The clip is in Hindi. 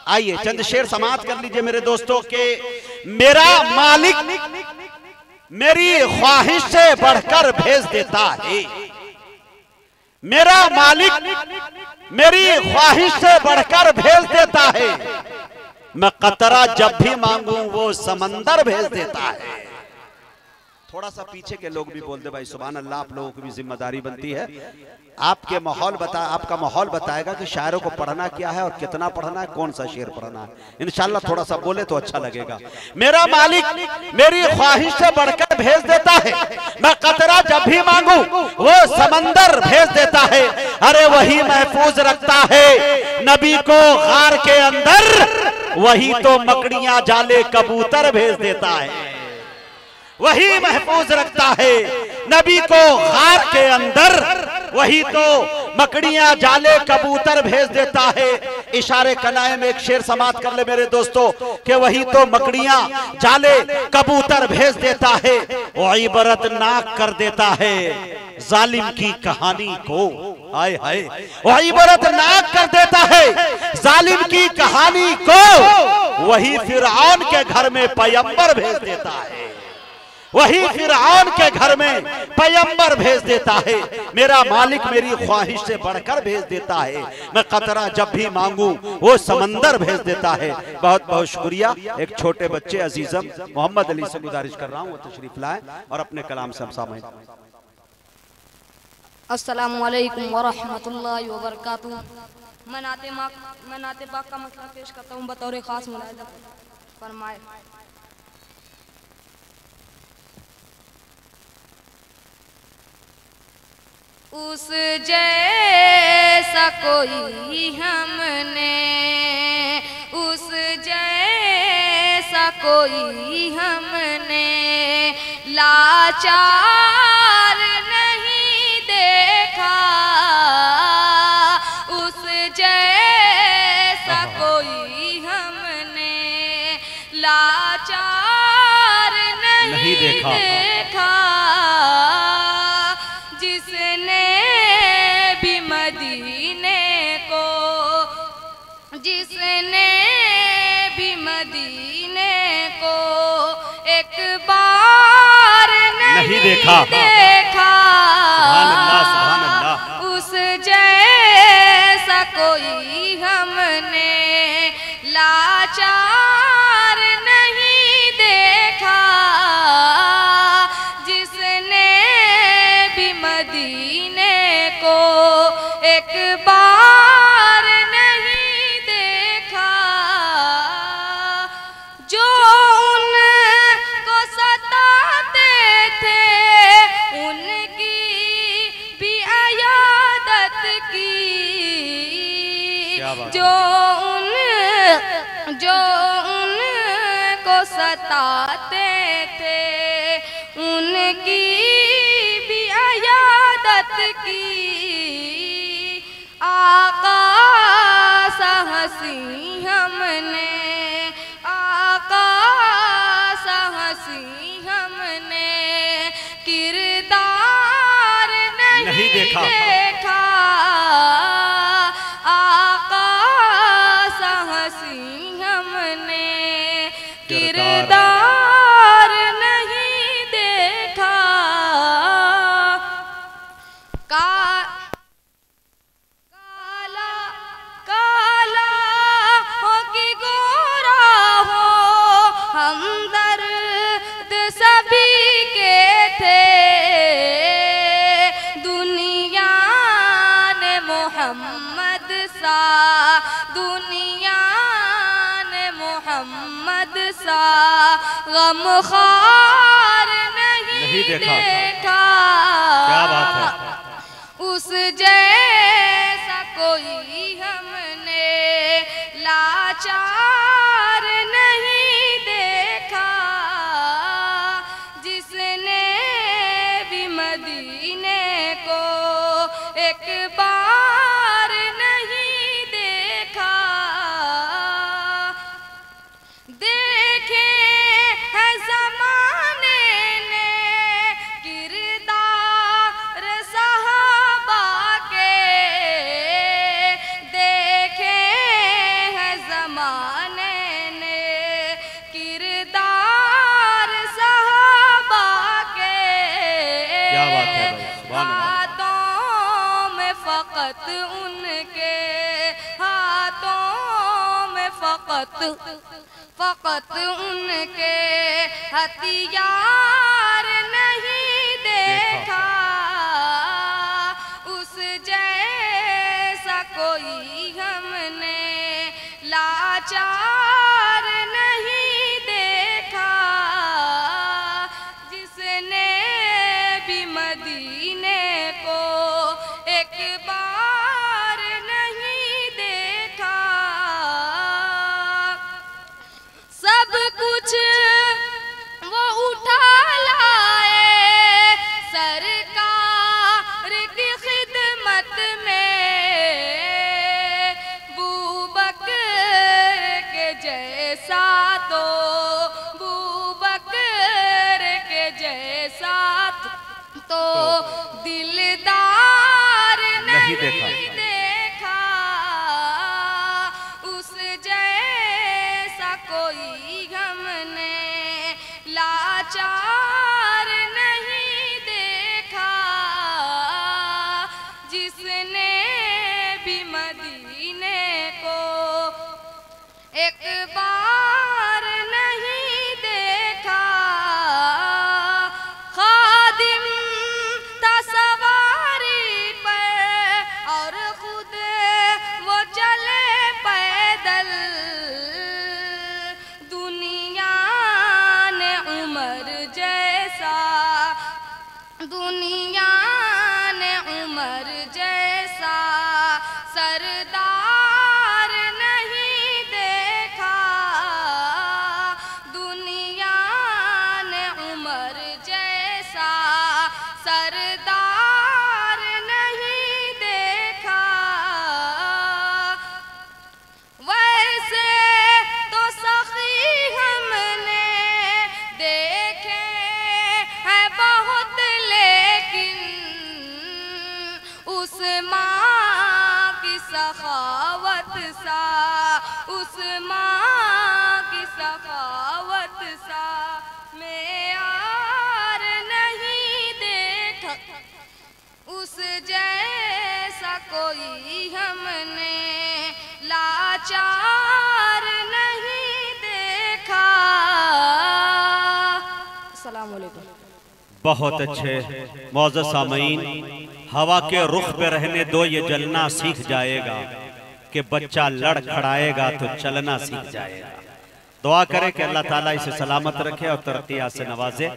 आइए चंद शेर समाप्त कर लीजिए मेरे दोस्तों के। मेरा मालिक मेरी ख्वाहिश से बढ़कर भेज देता है। मेरा मालिक मेरी ख्वाहिश से बढ़कर भेज देता है। मैं कतरा जब भी मांगू वो समंदर भेज देता है। थोड़ा सा पीछे के लोग भी बोल दे भाई सुभान अल्लाह। आप लोगों की भी जिम्मेदारी बनती है। आपके माहौल आपका माहौल बताएगा कि शायरों को पढ़ना क्या है और कितना पढ़ना है, कौन सा शेर पढ़ना है। इंशाल्लाह थोड़ा सा बोले तो अच्छा लगेगा। मेरा मालिक मेरी ख्वाहिश से बढ़कर भेज देता है। मैं कतरा जब भी मांगू वो समंदर भेज देता है। अरे वही महफूज रखता है नबी को गार के अंदर, वही तो मकड़ियां जाले कबूतर भेज देता है। वही महफूज रखता है नबी को गार के अंदर, वही तो मकड़ियां जाले कबूतर भेज देता है। इशारे कनाए में एक शेर समाप्त कर ले मेरे दोस्तों कि वही तो मकड़ियां जाले कबूतर भेज देता है। वो इबरतनाक कर देता है जालिम की कहानी को। हाय हाय, वो इबरतनाक कर देता है जालिम की कहानी को। वही फिरऔन के घर में पैगंबर भेज देता है। वही फिरऔन के घर में पैगंबर भेज देता है। मेरा मालिक मेरी ख्वाहिश से बढ़कर भेज देता है। मैं कतरा जब भी मांगू वो समंदर भेज देता है। बहुत बहुत शुक्रिया। एक छोटे बच्चे अजीजम मोहम्मद अली से गुजारिश कर रहा हूँ वो तशरीफ लाए और अपने कलाम से हम सामने। अस्सलामु अलैकुम व रहमतुल्लाहि व बरकातुहू। मैं नाते पाक का मसला पेश करता हूँ बतौर खास मुलाहिजा फरमाए। उस जैसा कोई हमने, उस जैसा कोई हमने लाचार नहीं देखा। उस जैसा कोई हमने लाचार नहीं देखा। जिसने भी मदीने को एक बार नहीं देखा। सुभान अल्लाह, सुभान अल्लाह। उस जैसा कोई हमने लाचार नहीं देखा। जिसने भी मदीने को एक बार नहीं देखा। जो उनको सताते थे उनकी भी अयादत की। जो उनको सताते थे उनकी भी अयादत की। आका सा हंसी हमने, आका सा हंसी हमने किरदार नहीं देखा। आका सा हंसी हमने किरदार नहीं देखा। हमदर्द सभी के थे। दुनिया ने मोहम्मद सा, दुनिया ने मोहम्मद सा गमख्वार नहीं देखा। क्या बात है। उस जैसा कोई हमने लाचार नहीं देखा। जिसने भी मदीने को एक बार नहीं देखा। देखे है ज़माने ने किरदार सहाबा के। जमाने ने किरदार सहाबा के क्या बात है भाई, सुभान अल्लाह। हाथों में फकत उनके हाथों में फकत उनके हथियार नहीं देखा उस जैसा कोई हमने लाचार नहीं देखा जिसने भी मदीने को एक बार नहीं देखा सब कुछ वो उठा लाए सरकार की खिदमत में बूबकर के जैसा तो बूबकर के जैसा तो दिलदार नहीं देखा उस जैसा कोई हमने लाचार नहीं देखा जिसने भी मदीने को एक बार नहीं देखा खादिम था सवारी पर और खुद वो चले पैदल दुनिया ने उमर जैसा सरदार नहीं देखा दुनिया ने उमर जैसा सरदार नहीं देखा वैसे तो सखी हमने देखे है बहुत लेकिन उस माँ की सखावत सा उस माँ की सखावत सा मेयार नहीं देखा उस जैसा कोई हमने लाचार नहीं देखा। अस्सलाम वालेकुम। बहुत अच्छे मौजूद सामीन, हवा के रुख पे रहने दो, ये जलना सीख जाएगा कि बच्चा लड़ खड़ाएगा तो चलना सीख जाएगा। दुआ करें कि अल्लाह ताला इसे सलामत रखे और तरक्की से नवाजे।